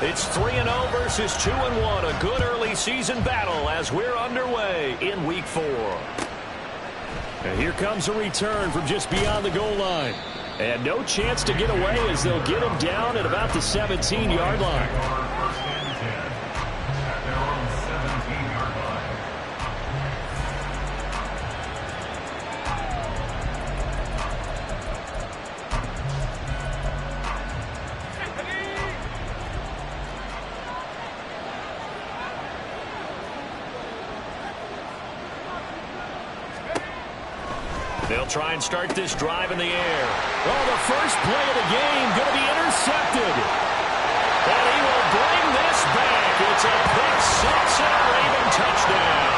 It's 3-0 versus 2-1. A good early season battle as we're underway in Week 4. And here comes a return from just beyond the goal line. And no chance to get away as they'll get him down at about the 17-yard line. They'll try and start this drive in the air. Oh, the first play of the game going to be intercepted. And he will bring this back. It's a pick six and a Raven touchdown.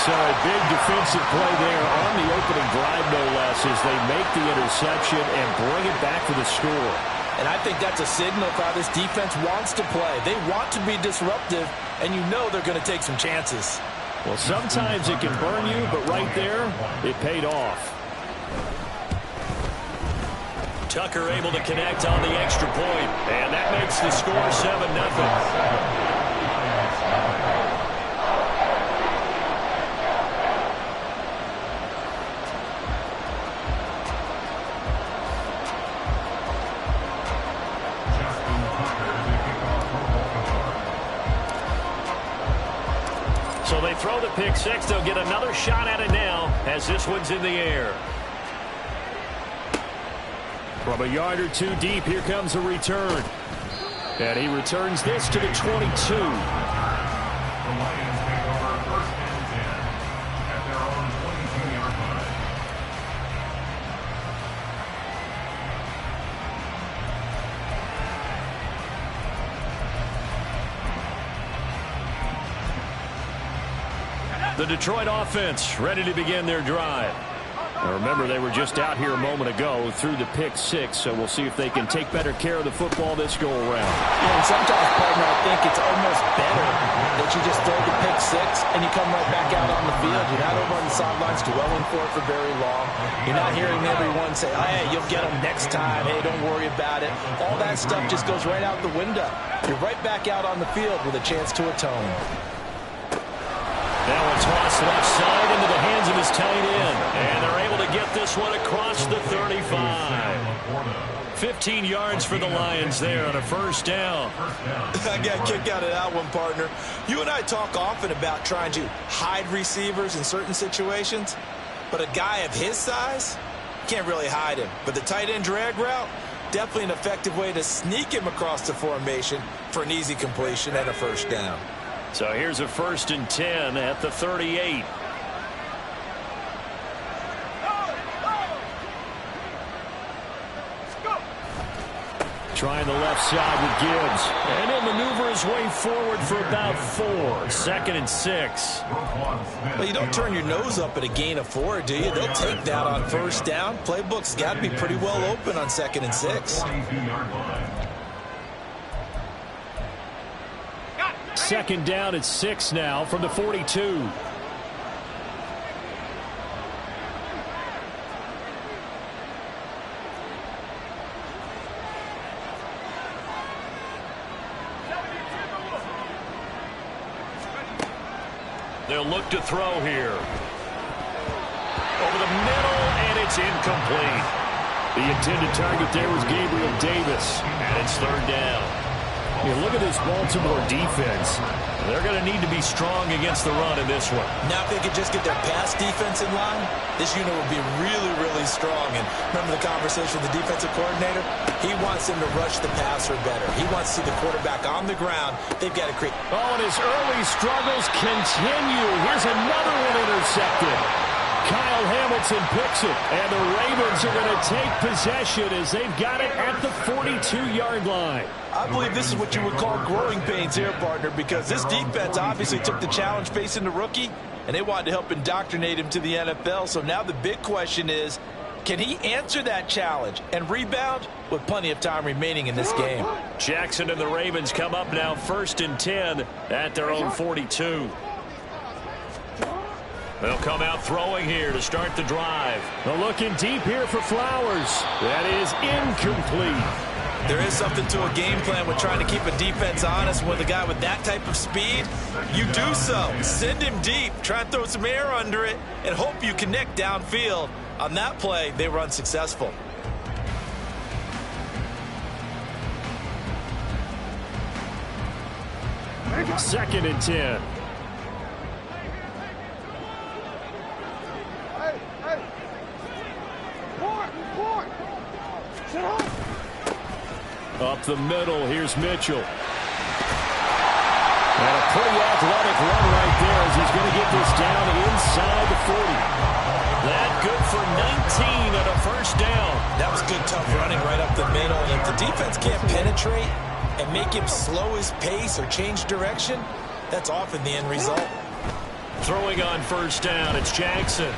So a big defensive play there on the opening drive, no less, as they make the interception and bring it back for the score. And I think that's a signal for how this defense wants to play. They want to be disruptive, and you know they're going to take some chances. Well, sometimes it can burn you, but right there, it paid off. Tucker able to connect on the extra point, and that makes the score 7-0. So they throw the pick six. They'll get another shot at it now as this one's in the air. From a yard or two deep, here comes a return. And he returns this to the 22. The Detroit offense ready to begin their drive. Now remember, they were just out here a moment ago through the pick six, so we'll see if they can take better care of the football this go-around. Yeah, and sometimes, partner, I think it's almost better that you just throw the pick six and you come right back out on the field. You're not over on the sidelines dwelling for it for very long. You're not hearing everyone say, oh, hey, you'll get them next time. Hey, don't worry about it. All that stuff just goes right out the window. You're right back out on the field with a chance to atone. Now a toss left side into the hands of his tight end. And they're able to get this one across the 35. 15 yards for the Lions there on a first down. I got a kick out of that one, partner. You and I talk often about trying to hide receivers in certain situations. But a guy of his size, can't really hide him. But the tight end drag route, definitely an effective way to sneak him across the formation for an easy completion and a first down. So here's a 1st and 10 at the 38. Trying the left side with Gibbs. And he'll maneuver his way forward for about 4. 2nd and 6. Well, you don't turn your nose up at a gain of 4, do you? They'll take that on first down. Playbook's got to be pretty well open on 2nd and 6. 2nd down at 6 now from the 42. They'll look to throw here. Over the middle, and it's incomplete. The intended target there was Gabriel Davis. And it's 3rd down. You look at this Baltimore defense. They're going to need to be strong against the run in this one. Now, if they could just get their pass defense in line, this unit would be really, really strong. And remember the conversation with the defensive coordinator? He wants them to rush the passer better. He wants to see the quarterback on the ground. They've got to create. Oh, and his early struggles continue. Here's another one intercepted. Kyle Hamilton picks it, and the Ravens are going to take possession as they've got it at the 42-yard line. I believe this is what you would call growing pains here, partner, because this defense obviously took the challenge facing the rookie, and they wanted to help indoctrinate him to the NFL. So now the big question is, can he answer that challenge and rebound with plenty of time remaining in this game? Jackson and the Ravens come up now 1st and 10 at their own 42. They'll come out throwing here to start the drive. They're looking deep here for Flowers. That is incomplete. There is something to a game plan with trying to keep a defense honest. With a guy with that type of speed, you do so. Send him deep. Try and throw some air under it and hope you connect downfield. On that play, they were unsuccessful. Second and 10. Up the middle, here's Mitchell. And a pretty athletic run right there as he's going to get this down inside the 40. That good for 19 and a first down. That was good, tough running right up the middle. If the defense can't penetrate and make him slow his pace or change direction, that's often the end result. Throwing on first down, it's Jackson.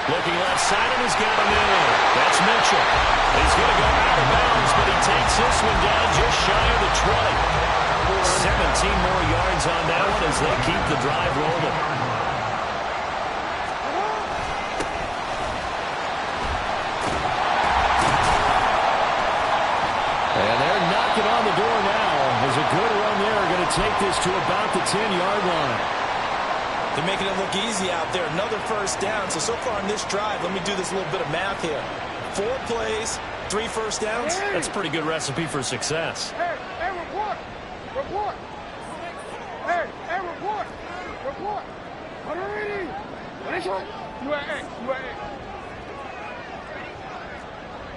Looking left side, and he's got him in. That's Mitchell. He's going to go out of bounds, but he takes this one down just shy of the 20. 17 more yards on that one as they keep the drive rolling. And they're knocking on the door now. There's a good run there. Going to take this to about the 10-yard line. They're making it look easy out there. Another first down. So far in this drive, let me do this little bit of math here. 4 plays, 3 first downs. That's a pretty good recipe for success. Hey, report. Report. Hey, report. Report. Already. UAA.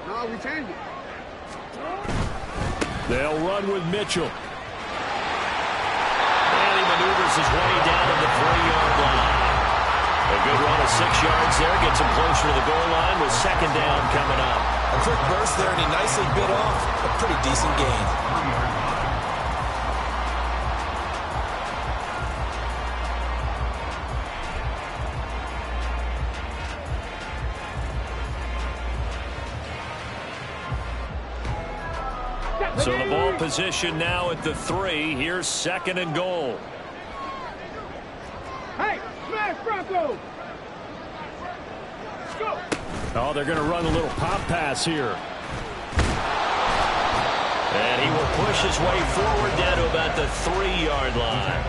No, we changed it. They'll run with Mitchell. And he maneuvers his way down to the 3-yard line. A good run of 6 yards there. Gets him closer to the goal line with second down coming up. A quick burst there, and he nicely bit off a pretty decent gain. So the ball position now at the 3. Here's second and goal. Hey, smash Bronco. Let's go. Oh, they're going to run a little pop pass here. And he will push his way forward down to about the 3-yard line.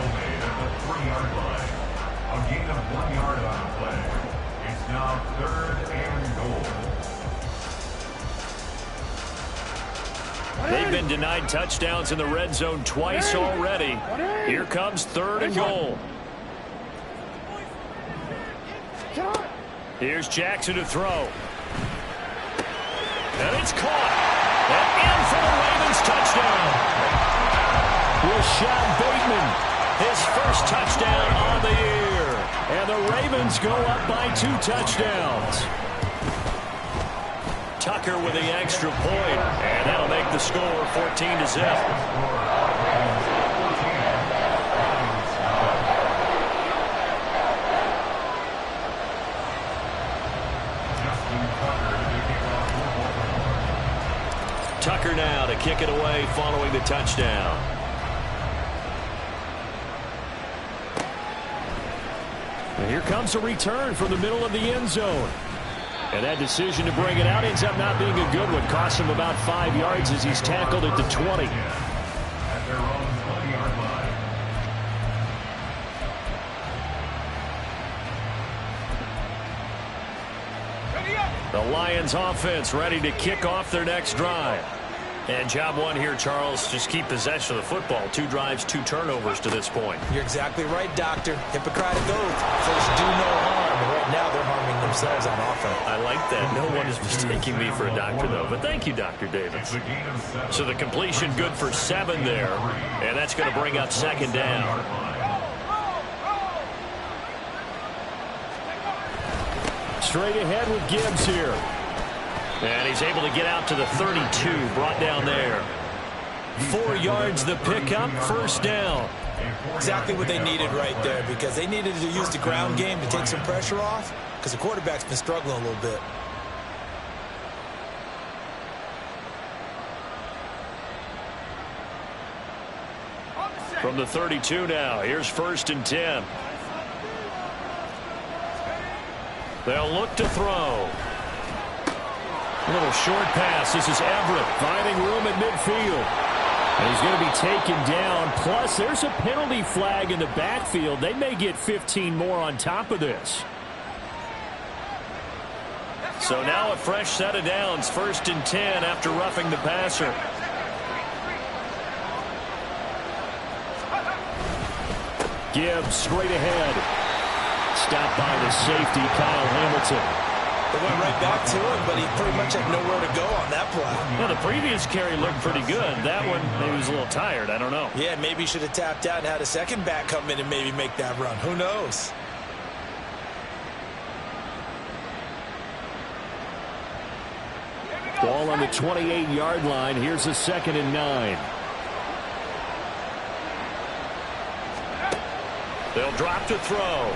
A gain of 1 yard on the play. It's now third and goal. They've been denied touchdowns in the red zone twice already. Here comes third and goal. Here's Jackson to throw. And it's caught. And in for the Ravens touchdown. Rashad Bateman, His first touchdown on the year. and the Ravens go up by 2 touchdowns. Tucker with the extra point, and that'll make the score 14-0. Tucker now to kick it away following the touchdown. And here comes a return from the middle of the end zone. And that decision to bring it out ends up not being a good one. Costs him about 5 yards as he's tackled at the 20. At their own 20-yard line. The Lions offense ready to kick off their next drive. And job one here, Charles, just keep possession of the football. 2 drives, 2 turnovers to this point. You're exactly right, Doctor. Hippocratic oath. First, do no harm. And right now, they're harming themselves on offense. I like that. No one is mistaking me for a doctor, though. But thank you, Dr. Davis. So the completion good for 7 there. And that's going to bring up second down. Straight ahead with Gibbs here. And he's able to get out to the 32, brought down there. 4 yards the pickup, first down. Exactly what they needed right there, because they needed to use the ground game to take some pressure off, because the quarterback's been struggling a little bit. From the 32 now, here's first and 10. They'll look to throw. A little short pass. This is Everett finding room at midfield. And he's going to be taken down. Plus, there's a penalty flag in the backfield. They may get 15 more on top of this. So now a fresh set of downs. 1st and 10 after roughing the passer. Gibbs straight ahead. Stopped by the safety, Kyle Hamilton. They went right back to him, but he pretty much had nowhere to go on that play. Well, the previous carry looked pretty good. That one, maybe he was a little tired. I don't know. Yeah, maybe he should have tapped out and had a second back come in and maybe make that run. Who knows? Ball on the 28-yard line. Here's a 2nd and 9. They'll drop to throw.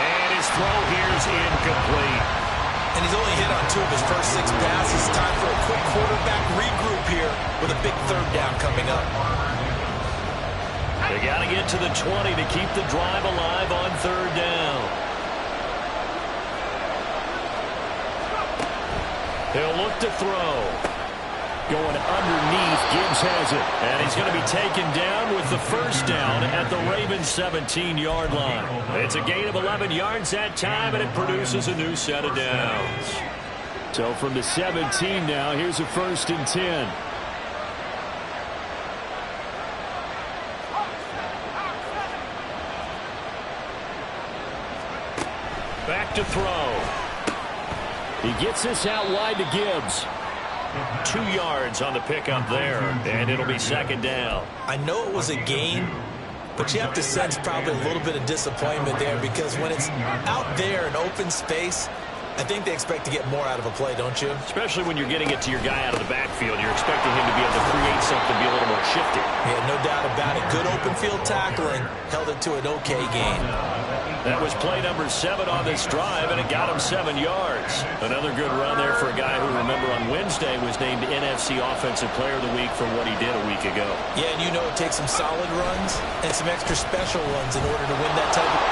And his throw here's incomplete. And he's only hit on 2 of his first 6 passes. Time for a quick quarterback regroup here with a big 3rd down coming up. They got to get to the 20 to keep the drive alive on 3rd down. He'll look to throw. Going underneath, Gibbs has it. And he's going to be taken down with the 1st down at the Ravens' 17-yard line. It's a gain of 11 yards that time, and it produces a new set of downs. So from the 17 now, here's a 1st and 10. Back to throw. He gets this out wide to Gibbs. 2 yards on the pickup there, and it'll be 2nd down. I know it was a gain, but you have to sense probably a little bit of disappointment there because when it's out there in open space, I think they expect to get more out of a play, don't you? Especially when you're getting it to your guy out of the backfield. You're expecting him to be able to create something, be a little more shifty. Yeah, no doubt about it. Good open field tackling. Held it to an okay gain. That was play number 7 on this drive, and it got him 7 yards. Another good run there for a guy who, remember, on Wednesday was named NFC Offensive Player of the Week for what he did a week ago. Yeah, and you know it takes some solid runs and some extra special ones in order to win that type of...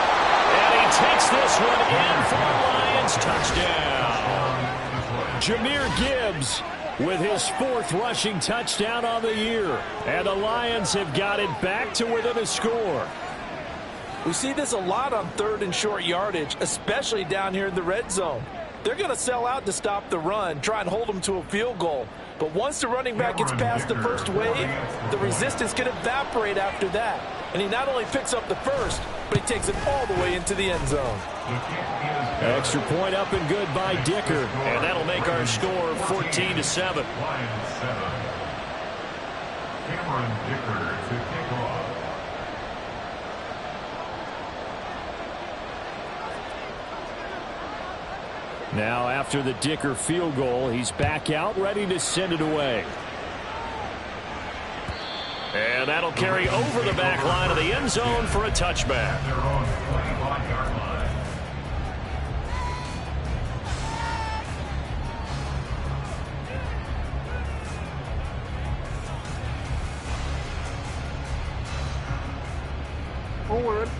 And he takes this one in for a Lions touchdown. Jahmyr Gibbs with his 4th rushing touchdown on the year. And the Lions have got it back to within a score. We see this a lot on 3rd and short yardage, especially down here in the red zone. They're going to sell out to stop the run, try and hold them to a field goal. But once the running back gets past the first wave, the resistance can evaporate after that. And he not only picks up the first, but he takes it all the way into the end zone. Extra point up and good by Dicker. And that'll make our score 14-7. Lions 7. Cameron Dicker to kick off. Now after the Dicker field goal, he's back out ready to send it away. And that'll carry over the back line of the end zone for a touchback. They're on the 25-yard line.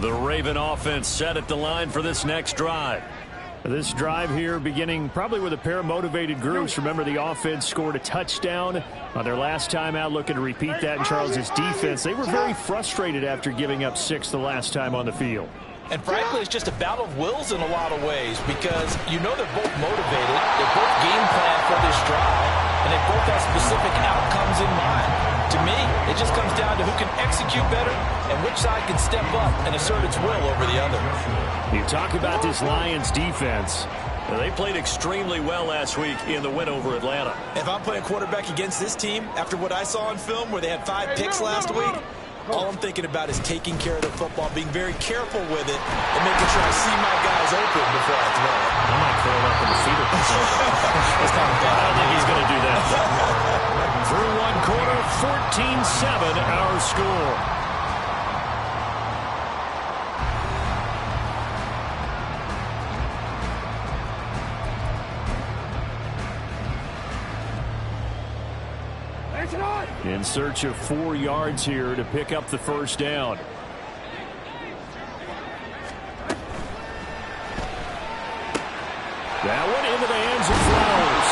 The Raven offense set at the line for this next drive. This drive here beginning probably with a pair of motivated groups. Remember, the offense scored a touchdown on their last time out, looking to repeat that in Charles' defense. They were very frustrated after giving up 6 the last time on the field. And frankly, it's just a battle of wills in a lot of ways because you know they're both motivated, they're both game planned for this drive, and they both have specific outcomes in mind. To me, it just comes down to who can execute better and which side can step up and assert its will over the other. You talk about this Lions defense. They played extremely well last week in the win over Atlanta. If I'm playing quarterback against this team, after what I saw on film where they had 5 picks last week, all I'm thinking about is taking care of the football, being very careful with it, and making sure I see my guys open before I throw it. I might curl up in the feeder position. That's not bad. I don't think he's going to do that. Through one quarter, 14-7 our score. In search of 4 yards here to pick up the first down. That one into the hands of Flowers.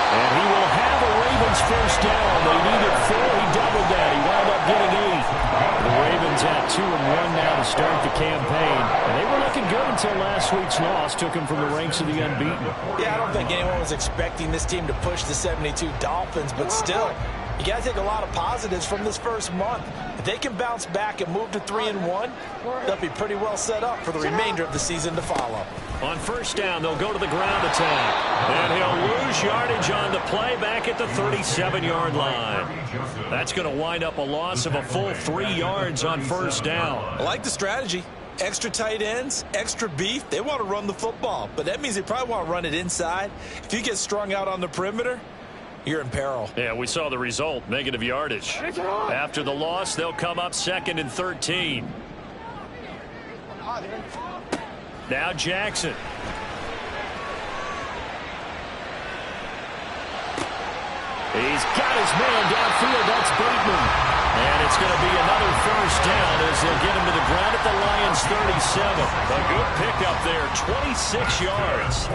And he will have a Ravens first down. They needed 4. He doubled that. He wound up getting 8. The Ravens at 2-1 now to start the campaign. And they were looking good until last week's loss took them from the ranks of the unbeaten. Yeah, I don't think anyone was expecting this team to push the 72 Dolphins, but still, you got to take a lot of positives from this first month. If they can bounce back and move to 3-1, they'll be pretty well set up for the remainder of the season to follow. On first down, they'll go to the ground attack. And he'll lose yardage on the play back at the 37-yard line. That's going to wind up a loss of a full 3 yards on first down. I like the strategy. Extra tight ends, extra beef. They want to run the football, but that means they probably want to run it inside. If you get strung out on the perimeter, you're in peril. Yeah, we saw the result, negative yardage. After the loss, they'll come up 2nd and 13. Now Jackson. He's got his man downfield. That's Bateman. And it's going to be another first down as they'll get him to the ground at the Lions' 37. A good pickup there, 26 yards.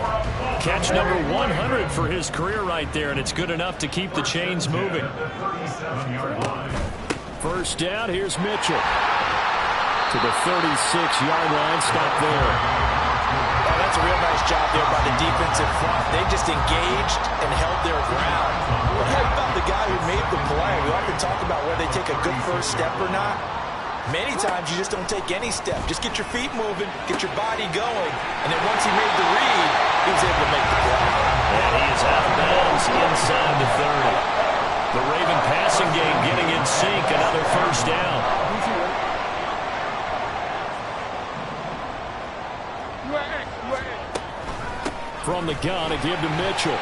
Catch number 100 for his career right there, and it's good enough to keep the chains moving. First down, here's Mitchell. To the 36-yard line, stop there. Oh, that's a real nice job there by the defensive front. They just engaged and held their ground. But how about the guy who made the play? We often talk about whether they take a good first step or not. Many times you just don't take any step. Just get your feet moving, get your body going, and then once he made the read, he was able to make the play. And he is out of bounds inside the 30. The Raven passing game getting in sync, another first down. From the gun, a give to Mitchell.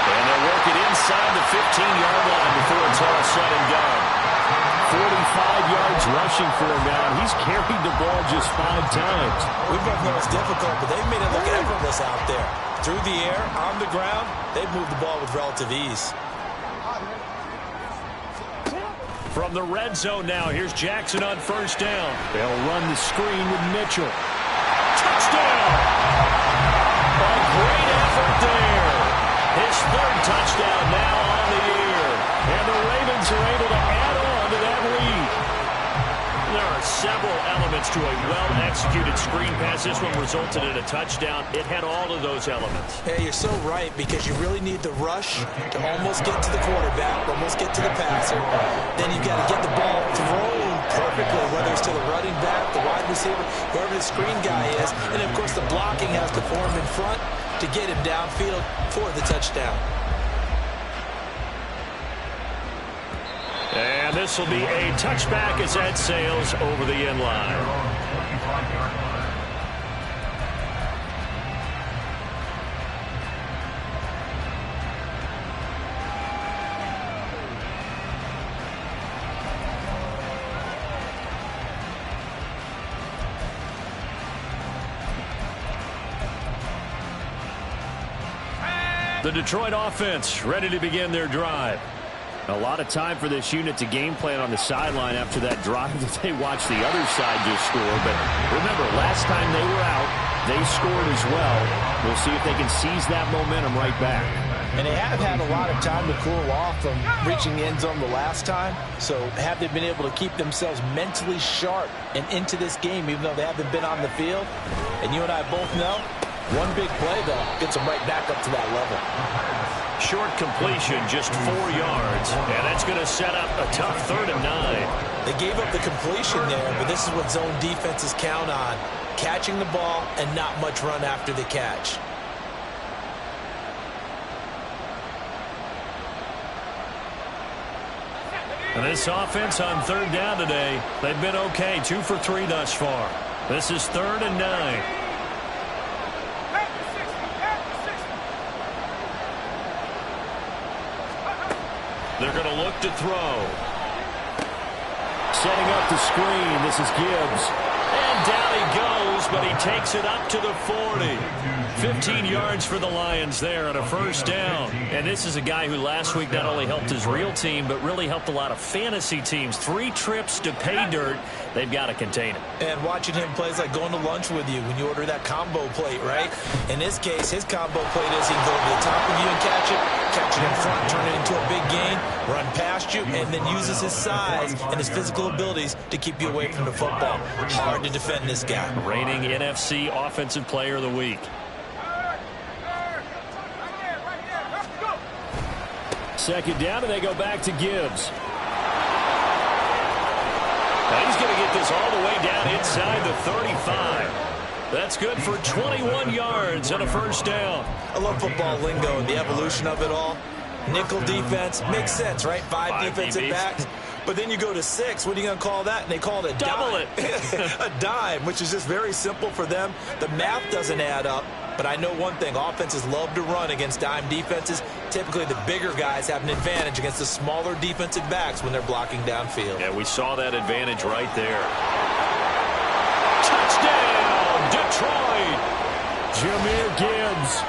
And they'll work it inside the 15-yard line before it's all said and done. 45 yards rushing for him now. He's carried the ball just 5 times. We both know it's difficult, but they've made it look effortless out there. Through the air, on the ground, they've moved the ball with relative ease. From the red zone now, here's Jackson on first down. They'll run the screen with Mitchell. Touchdown! A great effort there. His 3rd touchdown now on the year. And the Ravens are able to add on to that lead. There are several elements to a well-executed screen pass. This one resulted in a touchdown. It had all of those elements. Hey, you're so right, because you really need the rush to almost get to the quarterback, almost get to the passer. Then you've got to get the ball thrown perfectly, whether it's to the running back, the wide receiver, whoever the screen guy is. And, of course, the blocking has to form in front to get him downfield for the touchdown. And this will be a touchback as that sails over the end line. The Detroit offense ready to begin their drive. A lot of time for this unit to game plan on the sideline after that drive that they watched the other side just score. But remember, last time they were out, they scored as well. We'll see if they can seize that momentum right back. And they have had a lot of time to cool off from reaching the end zone the last time. So have they been able to keep themselves mentally sharp and into this game, even though they haven't been on the field? And you and I both know, one big play, though, gets them right back up to that level. Short completion, just 4 yards, and that's going to set up a tough 3rd and 9. They gave up the completion there, but this is what zone defenses count on, catching the ball and not much run after the catch. And this offense on 3rd down today, they've been okay, 2 for 3 thus far. This is 3rd and 9. They're going to look to throw. Setting up the screen. This is Gibbs. And down he goes, but he takes it up to the 40. 15 yards for the Lions there on a first down. And this is a guy who last week not only helped his real team, but really helped a lot of fantasy teams. 3 trips to pay dirt. They've got to contain him. And watching him play is like going to lunch with you when you order that combo plate, right? In this case, his combo plate is he can go to the top of you and catch it in front, turn it into a big gain, run past you, and then uses his size and his physical abilities to keep you away from the football. Hard to defend this guy. Reigning NFC Offensive Player of the Week. Second down, and they go back to Gibbs. Now he's going to get this all the way down inside the 35. That's good for 21 yards and a first down. I love football lingo and the evolution of it all. Nickel defense makes sense, right? 5 defensive DBs. backs. But then you go to 6. What are you going to call that? And they call it a Double dime. A dime, which is just very simple for them. The math doesn't add up. But I know one thing. Offenses love to run against dime defenses. Typically, the bigger guys have an advantage against the smaller defensive backs when they're blocking downfield. Yeah, we saw that advantage right there. Touchdown, Detroit! Jahmyr Gibbs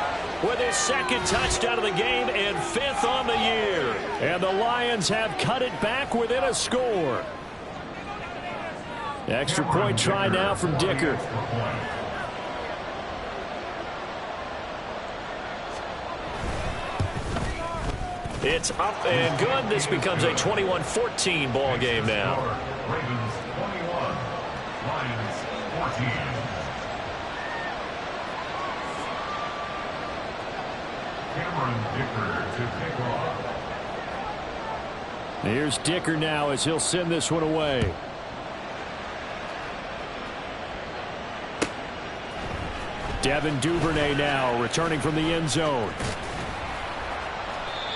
With his second touchdown of the game and 5th on the year. And the Lions have cut it back within a score. Extra point try now from Dicker. It's up and good. This becomes a 21-14 ball game now. Ravens 21, Lions 14. Cameron Dicker to kick off. Here's Dicker now as he'll send this one away. Devin Duvernay now returning from the end zone.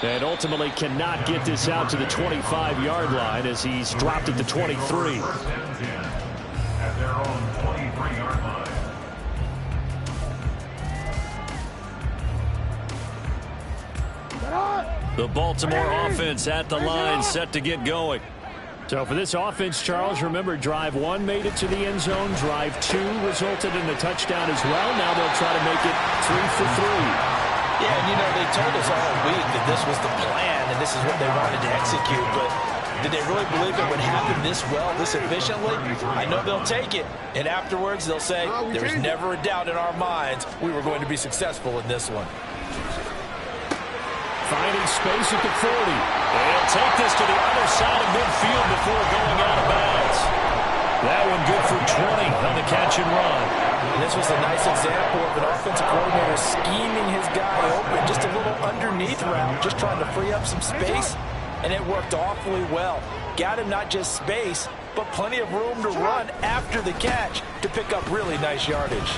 And ultimately cannot get this out to the 25-yard line as he's dropped at the 23. At their own 23-yard line. The Baltimore offense at the line, set to get going. So for this offense, Charles, remember, drive 1 made it to the end zone. Drive 2 resulted in a touchdown as well. Now they'll try to make it 3 for 3. Yeah, and you know, they told us all week that this was the plan and this is what they wanted to execute, but did they really believe it would happen this well, this efficiently? I know they'll take it, and afterwards they'll say, there was never a doubt in our minds we were going to be successful in this one. Finding space at the 40. They'll take this to the other side of midfield before going out of bounds. That one good for 20 on the catch and run. And this was a nice example of an offensive coordinator scheming his guy open, just a little underneath route, just trying to free up some space, and it worked awfully well. Got him not just space, but plenty of room to run after the catch to pick up really nice yardage.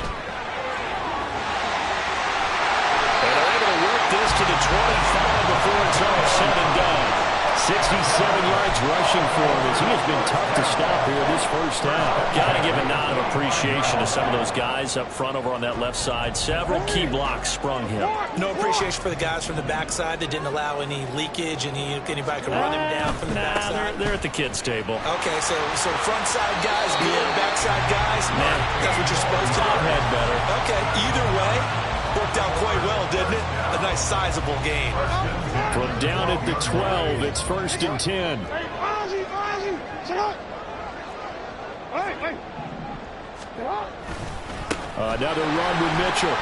And they're able to work this to the 25 before it's all said and done. 67 yards rushing for him as he has been tough to stop here this first half. Got to give a nod of appreciation to some of those guys up front over on that left side. Several key blocks sprung him. No appreciation for the guys from the backside that didn't allow any leakage, anybody could run him down from the backside. They're at the kids' table. Okay, so front side guys good, backside guys, man, that's what you're supposed to do. Head better. Okay, either way, worked out quite well, didn't it? A nice sizable gain. From down at the 12, it's 1st and 10. Another run with Mitchell.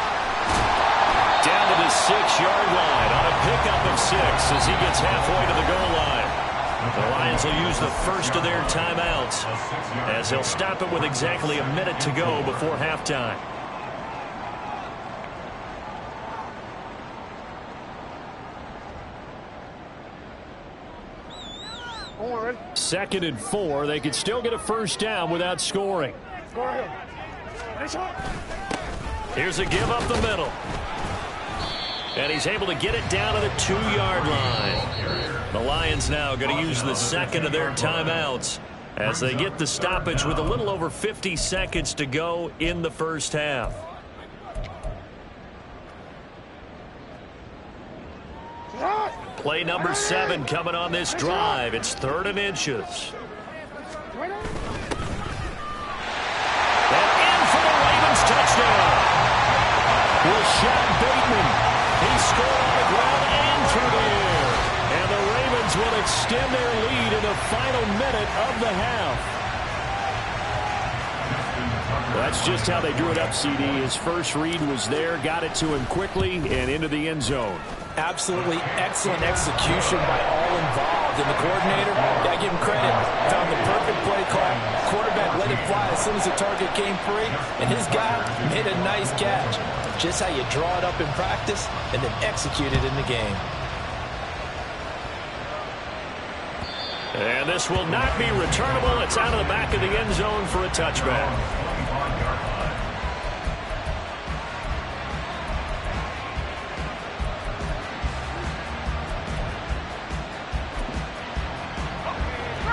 Down to the 6-yard line on a pickup of 6 as he gets halfway to the goal line. The Lions will use the first of their timeouts as they'll stop it with exactly a minute to go before halftime. Second and 4. They could still get a first down without scoring. Here's a give up the middle. And he's able to get it down to the 2-yard line. The Lions now going to use the second of their timeouts as they get the stoppage with a little over 50 seconds to go in the first half. Play number 7 coming on this drive. It's 3rd and inches. And in for the Ravens touchdown. extend their lead in the final minute of the half. That's just how they drew it up, CD. His first read was there, got it to him quickly, and into the end zone. Absolutely excellent execution by all involved. And the coordinator, I give him credit, found the perfect play call. Quarterback let it fly as soon as the target came free, and his guy made a nice catch. Just how you draw it up in practice and then execute it in the game. And this will not be returnable. It's out of the back of the end zone for a touchback.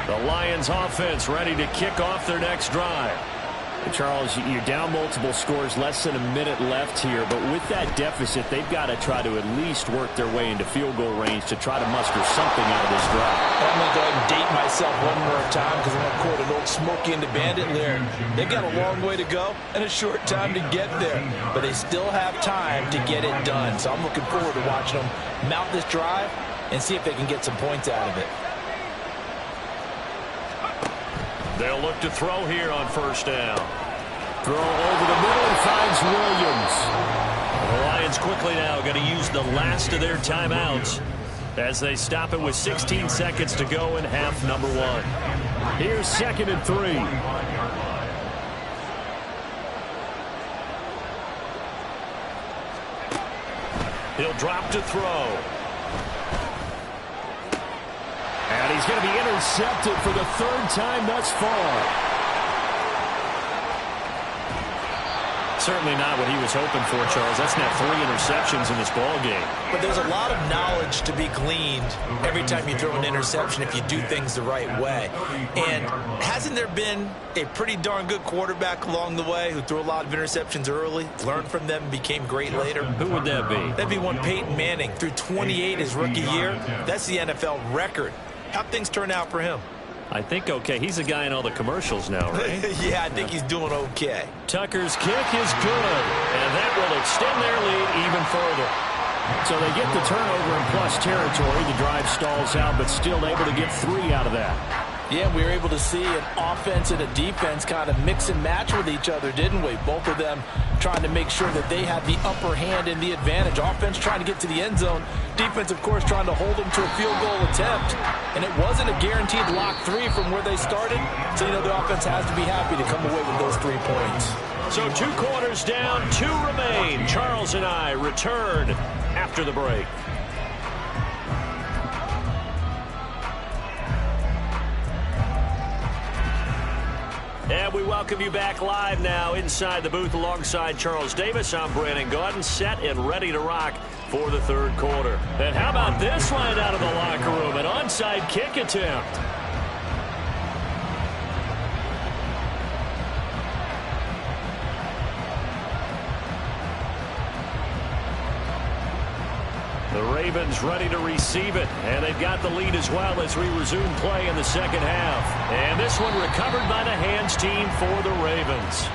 The Lions offense ready to kick off their next drive. Charles, you're down multiple scores, less than a minute left here, but with that deficit, they've got to try to at least work their way into field goal range to try to muster something out of this drive. I'm going to go ahead and date myself one more time because I'm going to quote an old Smokey and the Bandit lyric. They've got a long way to go and a short time to get there, but they still have time to get it done. So I'm looking forward to watching them mount this drive and see if they can get some points out of it. They'll look to throw here on first down. Throw over the middle and finds Williams. The Lions quickly now going to use the last of their timeouts as they stop it with 16 seconds to go in half number one. Here's 2nd and 3. He'll drop to throw. And he's going to be intercepted for the 3rd time thus far. Certainly not what he was hoping for, Charles. That's now 3 interceptions in this ball game. But there's a lot of knowledge to be gleaned every time you throw an interception if you do things the right way. And hasn't there been a pretty darn good quarterback along the way who threw a lot of interceptions early, learned from them, and became great later? Who would that be? That'd be one Peyton Manning. Threw 28 his rookie year. That's the NFL record. How'd things turn out for him? I think okay. He's a guy in all the commercials now, right? Yeah, I think he's doing okay. Tucker's kick is good, and that will extend their lead even further. So they get the turnover in plus territory. The drive stalls out, but still able to get 3 out of that. Yeah, we were able to see an offense and a defense kind of mix and match with each other, didn't we? Both of them trying to make sure that they had the upper hand and the advantage. Offense trying to get to the end zone. Defense, of course, trying to hold them to a field goal attempt. And it wasn't a guaranteed lock 3 from where they started. So, you know, the offense has to be happy to come away with those 3 points. So 2 quarters down, 2 remain. Charles and I return after the break. And we welcome you back live now inside the booth alongside Charles Davis. I'm Brandon Gaudin, set and ready to rock for the 3rd quarter. And how about this line out of the locker room? An onside kick attempt. The Ravens ready to receive it, and they've got the lead as well as we resume play in the 2nd half. And this one recovered by the hands team for the Ravens.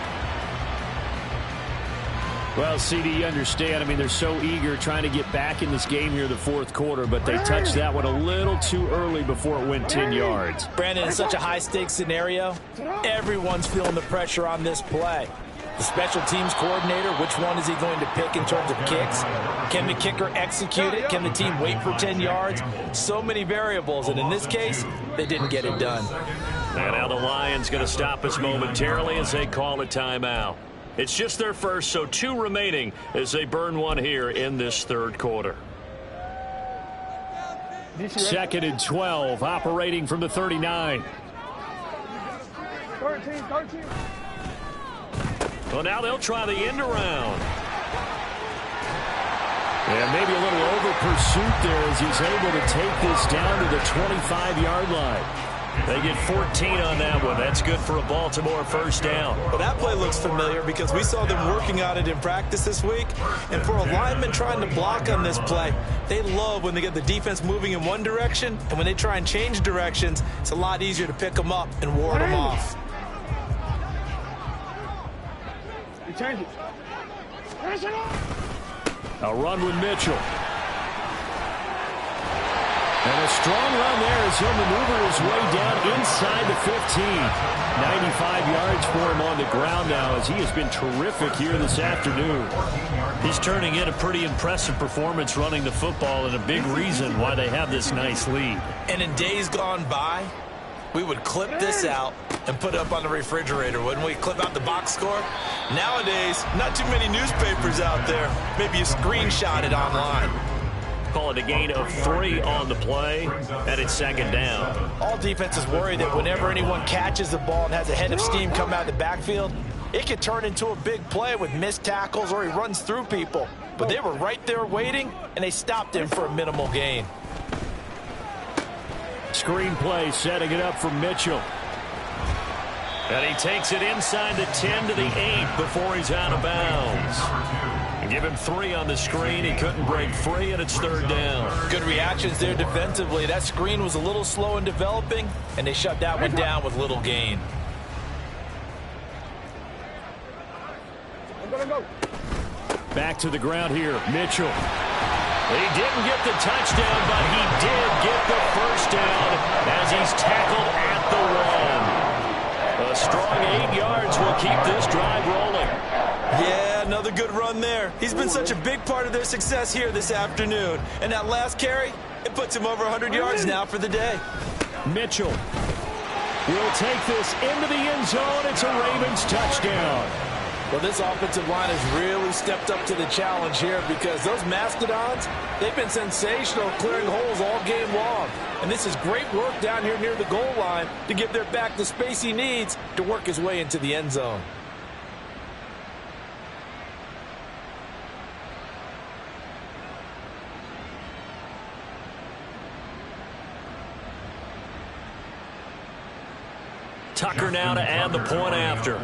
Well, CD, you understand. I mean, they're so eager trying to get back in this game here in the 4th quarter, but they touched that one a little too early before it went 10 yards. Brandon, in such a high-stakes scenario, everyone's feeling the pressure on this play. The special teams coordinator, which one is he going to pick in terms of kicks? Can the kicker execute it? Can the team wait for 10 yards? So many variables, and in this case, they didn't get it done. And now the Lions going to stop us momentarily as they call a timeout. It's just their first, so 2 remaining as they burn one here in this 3rd quarter. 2nd and 12, operating from the 39. 13. Well, now they'll try the end around. And maybe a little over pursuit there as he's able to take this down to the 25-yard line. They get 14 on that one. That's good for a Baltimore first down. Well, that play looks familiar because we saw them working on it in practice this week. And for a lineman trying to block on this play, they love when they get the defense moving in one direction. And when they try and change directions, it's a lot easier to pick them up and ward them off. You change it. Finish it up. A run with Mitchell. And a strong run there as he'll maneuver his way down inside the 15. 95 yards for him on the ground now as he has been terrific here this afternoon. He's turning in a pretty impressive performance running the football, and a big reason why they have this nice lead. And in days gone by, we would clip this out and put it up on the refrigerator, wouldn't we? Clip out the box score. Nowadays, not too many newspapers out there. Maybe you screenshot it online. Call it a gain of 3 on the play, and it's second down. All defenses worry that whenever anyone catches the ball and has a head of steam come out of the backfield, it could turn into a big play with missed tackles or he runs through people. But they were right there waiting, and they stopped him for a minimal gain. Screen play setting it up for Mitchell. And he takes it inside the 10 to the 8 before he's out of bounds. Give him 3 on the screen. He couldn't break free, and it's third down. Good reactions there defensively. That screen was a little slow in developing, and they shut that one down with little gain. Back to the ground here, Mitchell. He didn't get the touchdown, but he did get the first down as he's tackled at the 1. A strong 8 yards will keep this drive rolling. Yeah, another good run there. He's been such a big part of their success here this afternoon. And that last carry, it puts him over 100 yards now for the day. Mitchell will take this into the end zone. It's a Ravens touchdown. Well, this offensive line has really stepped up to the challenge here because those Mastodons, they've been sensational clearing holes all game long. And this is great work down here near the goal line to give their back the space he needs to work his way into the end zone. Tucker now to add the point after.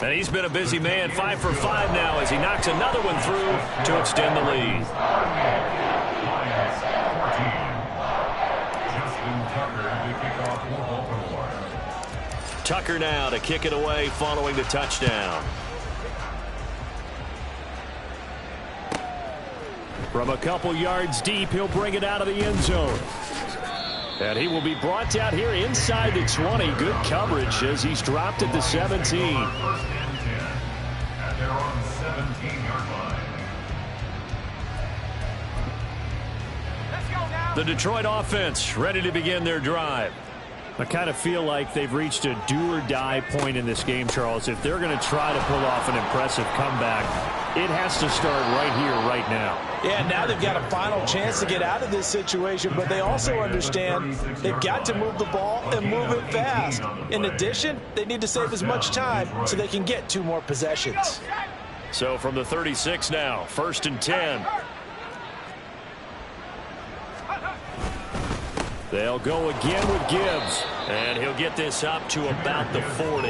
And he's been a busy man, 5 for 5 now as he knocks another one through to extend the lead. Tucker now to kick it away following the touchdown. From a couple yards deep, he'll bring it out of the end zone. And he will be brought down here inside the 20. Good coverage as he's dropped at the 17. The Detroit offense ready to begin their drive. I kind of feel like they've reached a do-or-die point in this game, Charles. If they're going to try to pull off an impressive comeback, it has to start right here, right now. Yeah, now they've got a final chance to get out of this situation, but they also understand they've got to move the ball and move it fast. In addition, they need to save as much time so they can get 2 more possessions. So from the 36 now, 1st and 10. They'll go again with Gibbs. And he'll get this up to about the 40.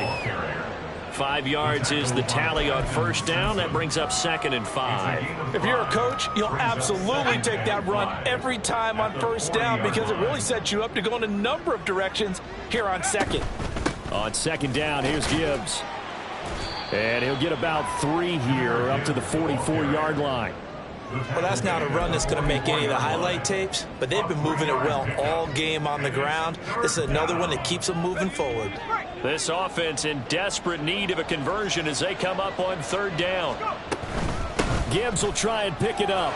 5 yards is the tally on first down. That brings up 2nd and 5. If you're a coach, you'll absolutely take that run every time on first down because it really sets you up to go in a number of directions here on 2nd. On 2nd down, here's Gibbs. And he'll get about 3 here up to the 44-yard line. Well, that's not a run that's going to make any of the highlight tapes, but they've been moving it well all game on the ground. This is another one that keeps them moving forward. This offense in desperate need of a conversion as they come up on 3rd down. Gibbs will try and pick it up.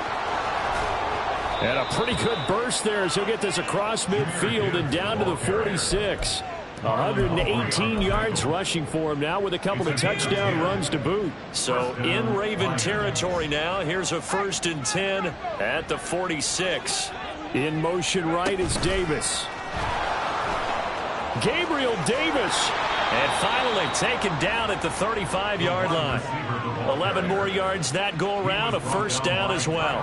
And a pretty good burst there as he'll get this across midfield and down to the 46. 118 yards rushing for him now with a couple of touchdown runs to boot. So in Raven territory now. Here's a 1st and 10 at the 46. In motion right is Davis. Gabriel Davis. And finally taken down at the 35-yard line. 11 more yards that go around, a 1st down as well.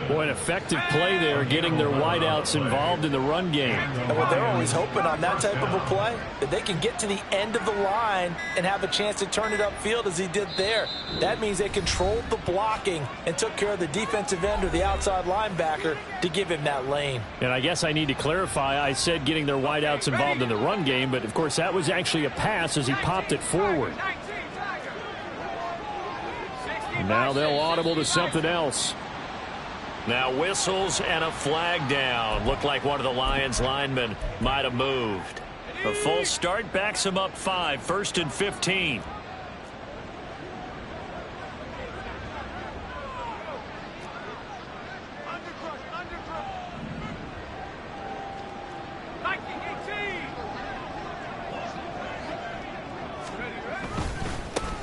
Boy, an effective play there, getting their wideouts involved in the run game. And what they're always hoping on that type of a play, that they can get to the end of the line and have a chance to turn it upfield as he did there. That means they controlled the blocking and took care of the defensive end or the outside linebacker to give him that lane. And I guess I need to clarify, I said getting their wideouts involved in the run game, but of course that was actually a pass as he popped it forward. Now they'll audible to something else. Now whistles and a flag down. Looked like one of the Lions linemen might have moved. A full start backs him up 5, 1st and 15.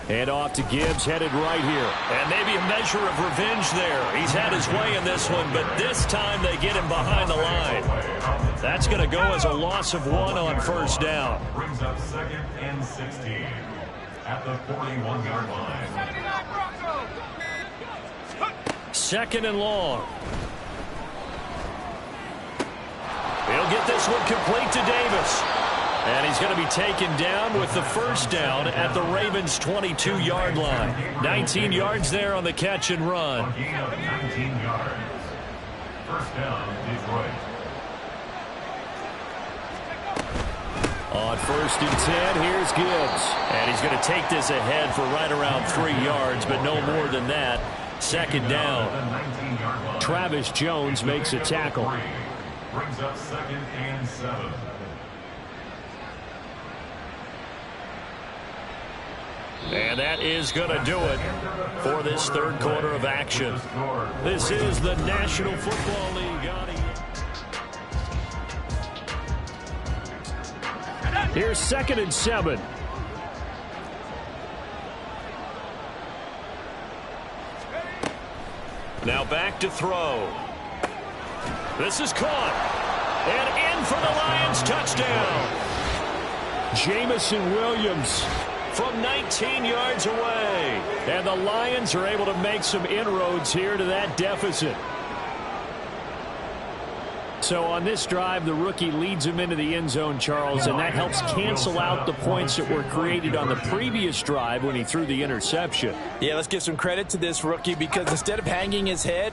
And off to Gibbs, headed right here. And maybe a measure of revenge there. He's had his way in this one, but this time they get him behind the line. That's going to go as a loss of 1 on first down. Brings up 2nd and 16 at the 41-yard line. 2nd and long. He'll get this one complete to Davis. And he's going to be taken down with the first down at the Ravens' 22-yard line. 19 yards there on the catch and run. A gain of 19 yards. First down, Detroit. On 1st and 10, here's Gibbs. And he's going to take this ahead for right around 3 yards, but no more than that. 2nd down. Travis Jones makes a tackle. Brings up 2nd and 7. And that is going to do it for this third quarter of action. This is the National Football League. Here's 2nd and 7. Now back to throw. This is caught. And in for the Lions touchdown. Jamison Williams from 19 yards away. And the Lions are able to make some inroads here to that deficit. So on this drive, the rookie leads him into the end zone, Charles, and that helps cancel out the points that were created on the previous drive when he threw the interception. Yeah, let's give some credit to this rookie because instead of hanging his head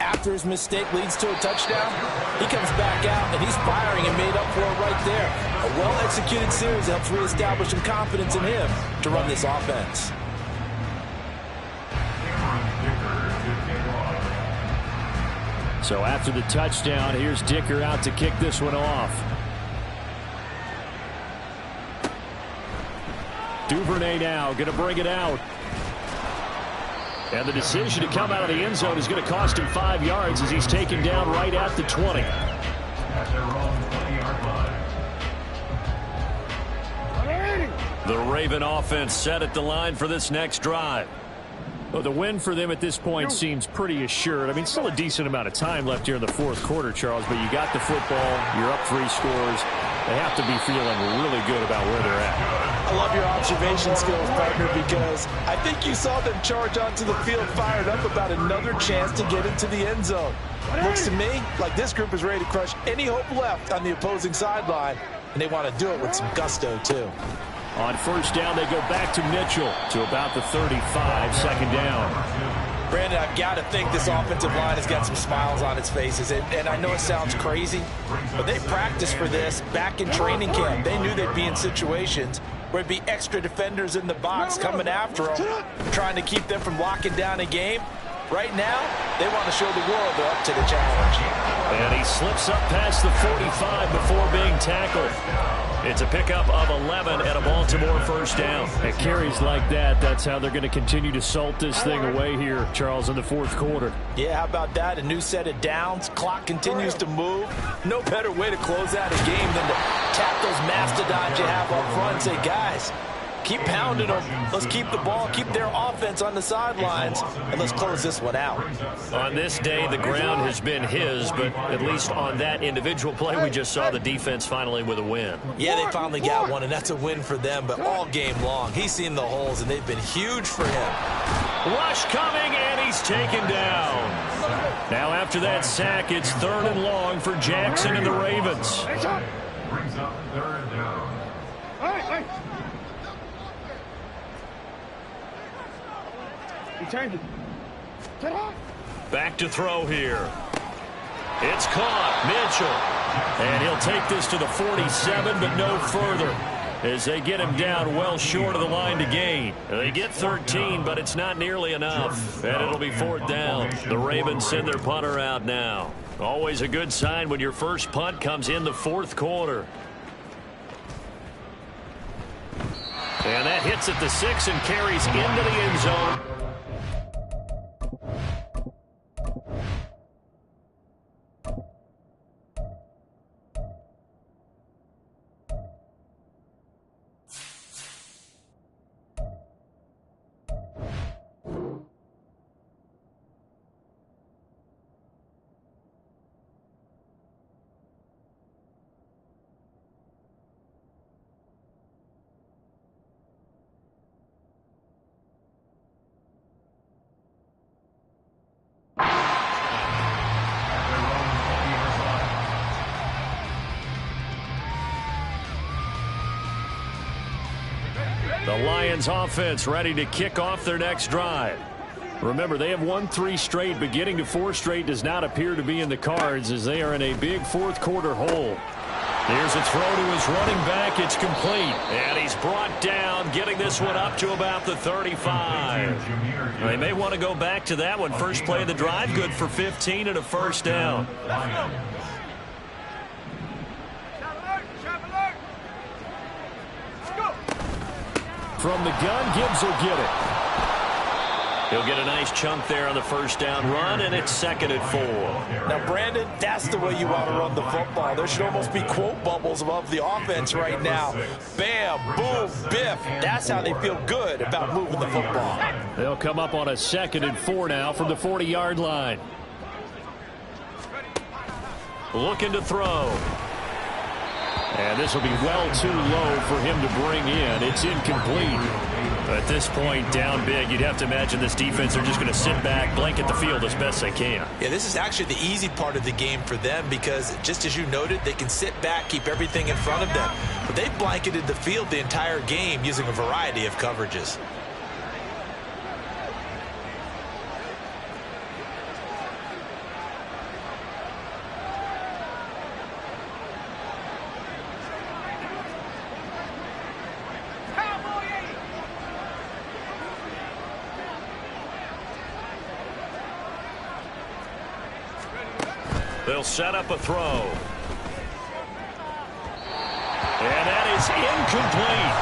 after his mistake leads to a touchdown, he comes back out and he's firing and made up for it right there. A well-executed series helps reestablish some confidence in him to run this offense. So after the touchdown, here's Dicker out to kick this one off. Duvernay now going to bring it out. And the decision to come out of the end zone is going to cost him 5 yards as he's taken down right at the 20. At their own 20-yard line. The Raven offense set at the line for this next drive. Well, the win for them at this point seems pretty assured. I mean, still a decent amount of time left here in the fourth quarter, Charles, but you got the football, you're up 3 scores. They have to be feeling really good about where they're at. I love your observation skills, partner, because I think you saw them charge onto the field fired up about another chance to get into the end zone. Looks to me like this group is ready to crush any hope left on the opposing sideline, and they want to do it with some gusto, too. On first down, they go back to Mitchell to about the 35, 2nd down. Brandon, I've got to think this offensive line has got some smiles on its faces. And I know it sounds crazy, but they practiced for this back in training camp. They knew they'd be in situations where it'd be extra defenders in the box coming after them, trying to keep them from locking down a game. Right now, they want to show the world they're up to the challenge. And he slips up past the 45 before being tackled. It's a pickup of 11 and a Baltimore first down. At carries like that, that's how they're going to continue to salt this thing away here, Charles, in the fourth quarter. Yeah, how about that? A new set of downs. Clock continues to move. No better way to close out a game than to tap those mastodons you have up front and say, guys, keep pounding them. Let's keep the ball, keep their offense on the sidelines, and let's close this one out. On this day, the ground has been his, but at least on that individual play, we just saw the defense finally with a win. Yeah, they finally got one, and that's a win for them, but all game long, he's seen the holes, and they've been huge for him. Rush coming, and he's taken down. Now after that sack, it's 3rd and long for Jackson and the Ravens. Brings up 3rd down. Back to throw here. It's caught. Mitchell. And he'll take this to the 47, but no further. as they get him down well short of the line to gain. They get 13, but it's not nearly enough, and it'll be 4th down. The Ravens send their punter out now. Always a good sign when your first punt comes in the 4th quarter. And that hits at the 6 and carries into the end zone. The Lions offense ready to kick off their next drive. Remember, they have won 3 straight, but getting to 4 straight does not appear to be in the cards as they are in a big 4th quarter hole. Here's a throw to his running back. It's complete. And he's brought down, getting this one up to about the 35. They may want to go back to that one. First play of the drive, good for 15 and a first down. From the gun, Gibbs will get it. He'll get a nice chunk there on the first down run, and it's 2nd and 4. Now, Brandon, that's the way you want to run the football. There should almost be quote bubbles above the offense right now. Bam, boom, biff. That's how they feel good about moving the football. They'll come up on a 2nd and 4 now from the 40-yard line. Looking to throw. And this will be well too low for him to bring in. It's incomplete. At this point, down big, you'd have to imagine this defense, they're just going to sit back, blanket the field as best they can. Yeah, this is actually the easy part of the game for them because, just as you noted, they can sit back, keep everything in front of them. But they've blanketed the field the entire game using a variety of coverages. They'll set up a throw. And that is incomplete.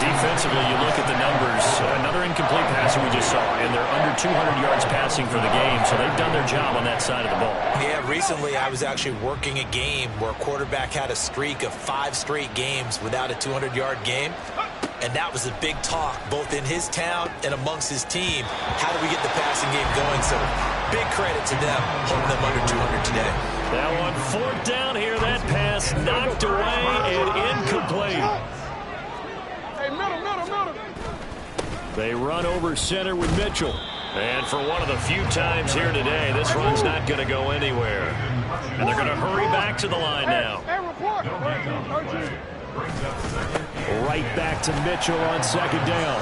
Defensively, you look at the numbers. Another incomplete passer we just saw, and they're under 200 yards passing for the game, so they've done their job on that side of the ball. Yeah, recently I was actually working a game where a quarterback had a streak of 5 straight games without a 200-yard game. And that was a big talk, both in his town and amongst his team. How do we get the passing game going? So big credit to them, holding them under 200 today. That one 4th down here. That pass knocked away and incomplete. Hey, middle. They run over center with Mitchell. And for one of the few times here today, this run's not going to go anywhere. And they're going to hurry back to the line now. Hey, report. Right back to Mitchell on 2nd down.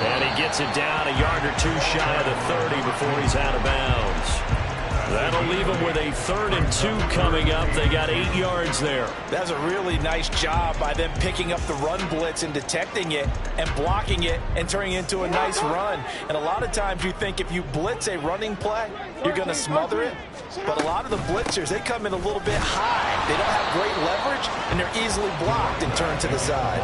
And he gets it down a yard or 2 shy of the 30 before he's out of bounds. That'll leave them with a 3rd and 2 coming up. They got 8 yards there. That's a really nice job by them picking up the run blitz and detecting it and blocking it and turning it into a nice run. And a lot of times you think if you blitz a running play, you're going to smother it. But a lot of the blitzers, they come in a little bit high. They don't have great leverage, and they're easily blocked and turned to the side.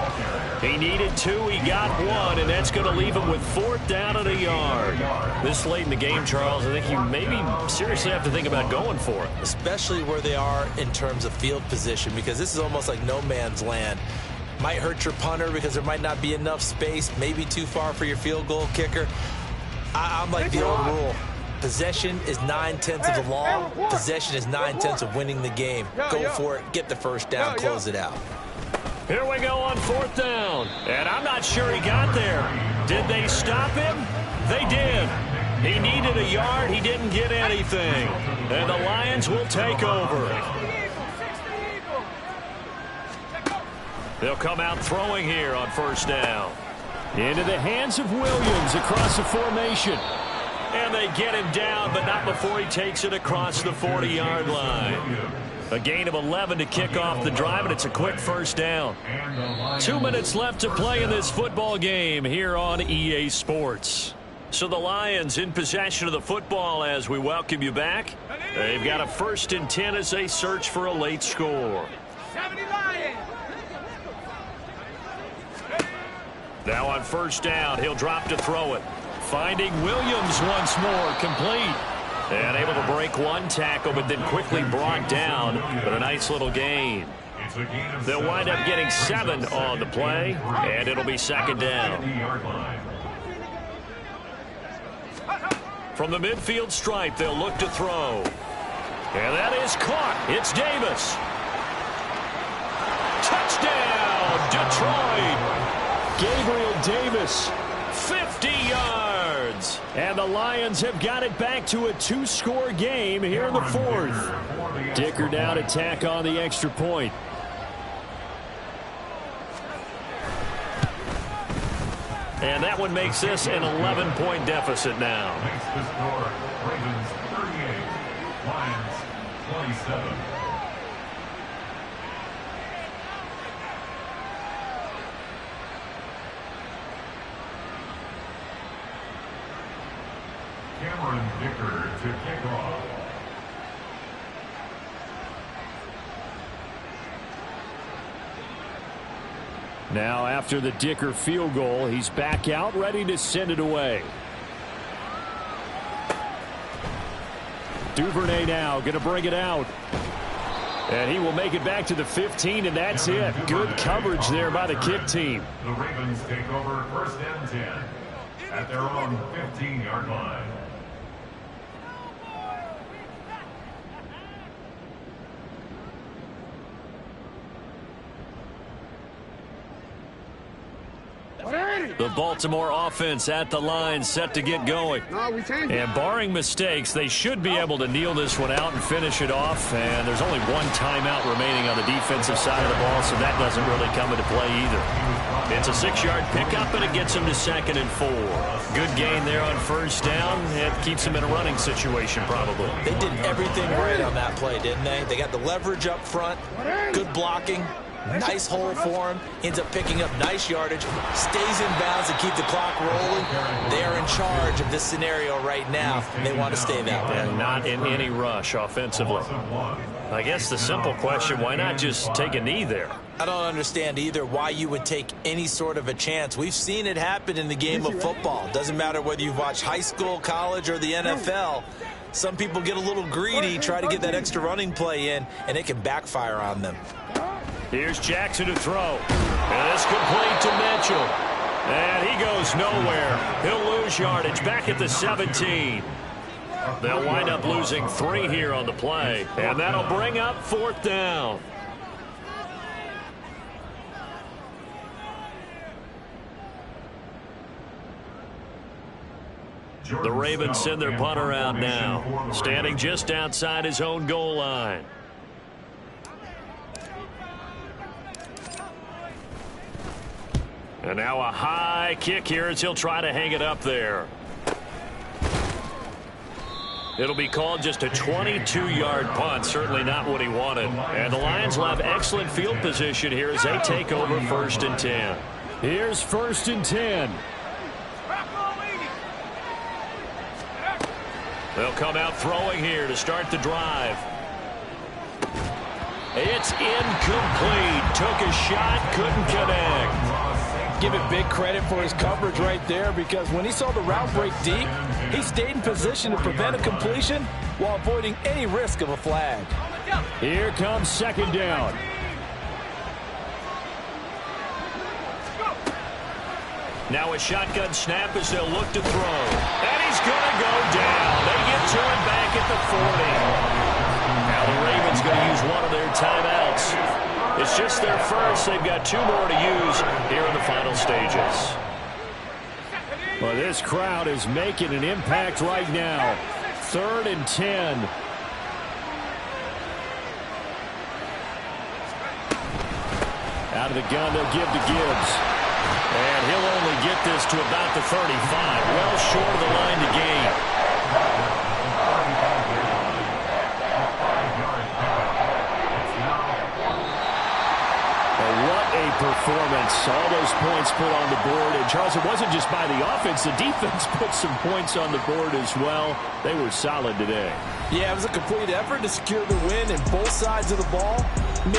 He needed 2. He got 1, and that's going to leave him with 4th down and a yard. This late in the game, Charles, I think you maybe seriously have to think about going for it. Especially where they are in terms of field position, because this is almost like no man's land. Might hurt your punter because there might not be enough space, maybe too far for your field goal kicker. I'm like the old rule. Possession is 9/10 of the law. Possession is 9/10 of winning the game. Go for it, get the first down, close it out. Here we go on 4th down. And I'm not sure he got there. Did they stop him? They did. He needed a yard. He didn't get anything. And the Lions will take over. They'll come out throwing here on 1st down. Into the hands of Williams across the formation. And they get him down, but not before he takes it across the 40-yard line. A gain of 11 to kick off the drive, and it's a quick first down. 2 minutes left to play in this football game here on EA Sports. So the Lions in possession of the football as we welcome you back. They've got a 1st and 10 as they search for a late score. 70 Lions. Now on 1st down, he'll drop to throw it. Finding Williams once more, complete. And able to break one tackle, but then quickly brought down. But a nice little gain. They'll wind up getting 7 on the play, and it'll be 2nd down. From the midfield stripe, they'll look to throw. And that is caught. It's Davis. Touchdown, Detroit. Gabriel Davis. 50 yards. And the Lions have got it back to a 2-score game here in the 4th. Dicker down to tack on the extra point. And that one makes this an 11-point deficit now. Makes the score Ravens 38, Lions 27. Cameron Dicker to kick off. Now after the Dicker field goal, he's back out ready to send it away. Duvernay now going to bring it out. And he will make it back to the 15, and that's it. Good coverage there by the kick team. The Ravens take over 1st and 10 at their own 15-yard line. The Baltimore offense at the line set to get going. No, we changed it. And barring mistakes, they should be able to kneel this one out and finish it off. And there's only one timeout remaining on the defensive side of the ball, so that doesn't really come into play either. It's a 6-yard pickup, and it gets them to 2nd and 4. Good gain there on 1st down. It keeps them in a running situation, probably. They did everything right on that play, didn't they? They got the leverage up front, good blocking, nice hole for him, ends up picking up nice yardage, stays in bounds to keep the clock rolling. They're in charge of this scenario right now, and they want to stay that way. And not in any rush offensively. I guess the simple question, why not just take a knee there? I don't understand either why you would take any sort of a chance. We've seen it happen in the game of football. Doesn't matter whether you've watched high school, college, or the NFL. Some people get a little greedy, try to get that extra running play in, and it can backfire on them. Here's Jackson to throw. And it's complete to Mitchell. And he goes nowhere. He'll lose yardage back at the 17. They'll wind up losing 3 here on the play. And that'll bring up 4th down. The Ravens send their punter out now, standing just outside his own goal line. And now a high kick here as he'll try to hang it up there. It'll be called just a 22-yard punt. Certainly not what he wanted. And the Lions will have excellent field position here as they take over 1st and 10. Here's 1st and 10. They'll come out throwing here to start the drive. It's incomplete. Took a shot, couldn't connect. Give it big credit for his coverage right there, because when he saw the route break deep, he stayed in position to prevent a completion while avoiding any risk of a flag. Here comes 2nd down. Now a shotgun snap as they'll look to throw. And he's going to go down. They get to him back at the 40. Now the Ravens going to use one of their timeouts. It's just their first. They've got 2 more to use here in the final stages. Well, this crowd is making an impact right now. 3rd and 10. Out of the gun, they'll give to Gibbs. And he'll only get this to about the 35. Well short of the line to gain. performance. All those points put on the board. And, Charles, it wasn't just by the offense. The defense put some points on the board as well. They were solid today. Yeah, it was a complete effort to secure the win, and both sides of the ball